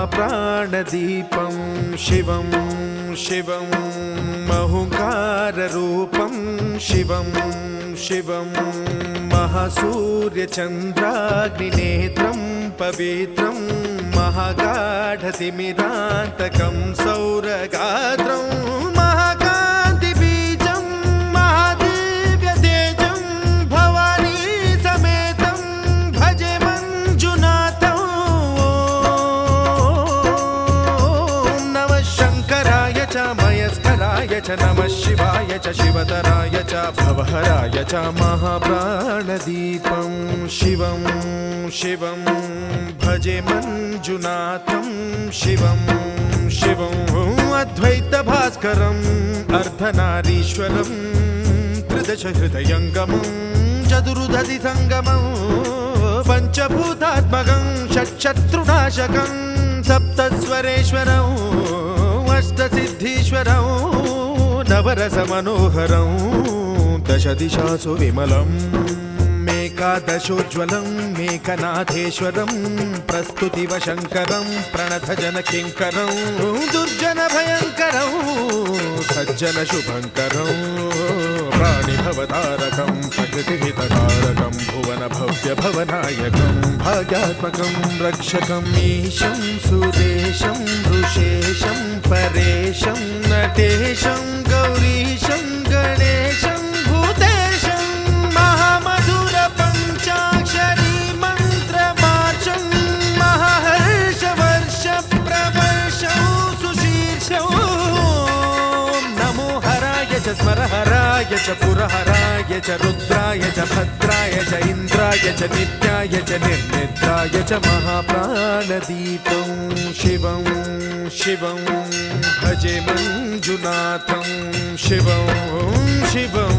महाप्राणदीपं शिवं शिवं महुकाररूपं शिवं शिवं महासूर्यचन्द्राग्निनेत्रं पवित्रं महागाढतिमिरान्तकं सौरगात्रं महाकान्तिबीजं महादिव्यतेजं भवानी समेतं भजे मञ्जुनाथं। ॐ नमः शङ्कराय च मयस्कराय च नमः शिवाय च शिवतराय च भवहराय च महाप्राणदीपं शिवं शिवं भजे मञ्जुनाथं शिवं शिवं अद्वैतभास्करम् अर्धनारीश्वरं त्रिदशहृदयङ्गमं चतुर्दधिसङ्गमं पञ्चभूतात्मकं षट्शत्रुनाशकं सप्तस्वरेश्वरं अष्टसिद्धीश्वरं नवरसमनोहरं दशदिशासु विमलम् एकादशोज्ज्वलं मेकनाथेश्वरं प्रस्तुतिवशङ्करं प्रणतजनकिङ्करं दुर्जनभयङ्करं सज्जनशुभङ्करं प्राणिभवतारकं प्रकृतिहितकारकं भुवनभव्यभवनायकं भाग्यात्मकं रक्षकम् ईशं सुरेशं ऋषेशं परेशं नटेशं गौरीशं गणेशं भूतेशं महामधुरपञ्चाक्षरी मन्त्रमार्चं महाहर्षवर्षप्रवर्षं सुशीर्षं नमो हराय च स्मरहराय च पुरहराय च रुद्राय च भद्राय च इन्द्राय च नित्याय च निर्निद्राय च महाप्राणदीपं शिवं शिवं भजे मञ्जुनाथं शिवं शिवं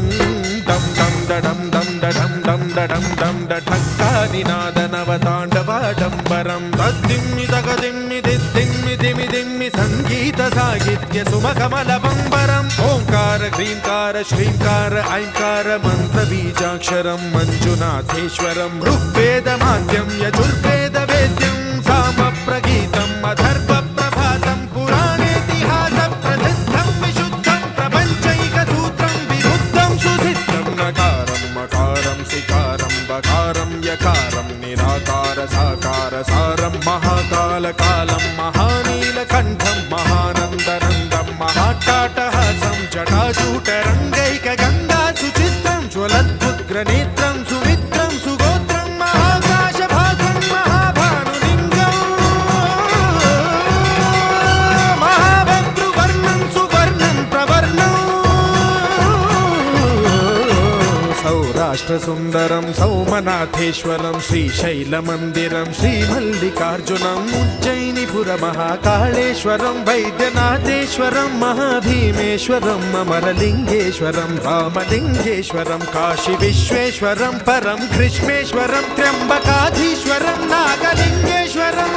दं दं दडं दं दडं दं दडं दं दठक्कानिनादनवताण्डवाडम्बरं तद्दिम्मि तगदिम्मि दिद्दिम्मि दिमि दिम्मि सङ्गीतसाहित्य सुमकमलबम्बरम् ओङ्कार ह्रीङ्कार श्रीङ्कार ऐङ्कार मन्त्रबीजाक्षरं मञ्जुनाथेश्वरं ऋग्वेदमाद्यं यजुर्वेदवेद्यं सामप्रगीतम् अथर्वप्रभातं पुराणेतिहासप्रसिद्धं विशुद्धं प्रपञ्चैकसूत्रं विरुद्धं सुसिद्धं नकारं मकारं सिकारं बकारं यकारं निराकार साकार सारं महाकालकालं महानीलकण्ठं महानन्दनन्दं महाट्टाटहासं जटाजूटरङ्गैकगङ्गा सुचित्रं ज्वलद्भुद्ग्रनेत्रं सुमित्रं सुगोत्रं महाकाशभागं महाभानुलिङ्गं महाभद्रुवर्णं सुवर्णं प्रवर्णं सौराष्ट्रसुन्दरं सौमनाथेश्वरं श्रीशैलमन्दिरं श्रीमल्लिकार्जुनम् उज्जयिनीपुरमहाकाळेश्वरं वैद्यनाथेश्वरं महाभीमेश्वरम् अमरलिङ्गेश्वरं रामलिङ्गेश्वरं काशीविश्वेश्वरं परं कृष्णेश्वरं त्र्यम्बकाधीश्वरं नागलिङ्गेश्वरं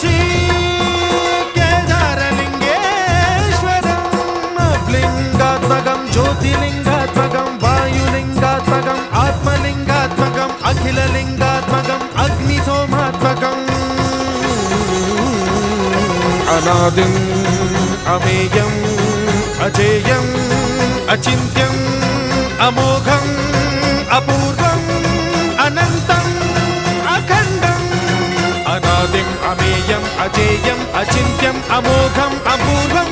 श्रीकेदारलिङ्गेश्वरं लिङ्गात्मकं ज्योतिलिङ्गात्मकं वायुलिङ्गात्मकम् आत्मलिङ्गात्मकम् अखिललिङ्गात्मकम् अग्निसोमात्मकम् अनादिम् अमेयम् अजेयम् अचिन्त्यम् अमोघम् अपूर्वम् अनन्तम् अखण्डम् अनादिम् अमेयम् अजेयम् अचिन्त्यम् अमोघम् अपूर्वम्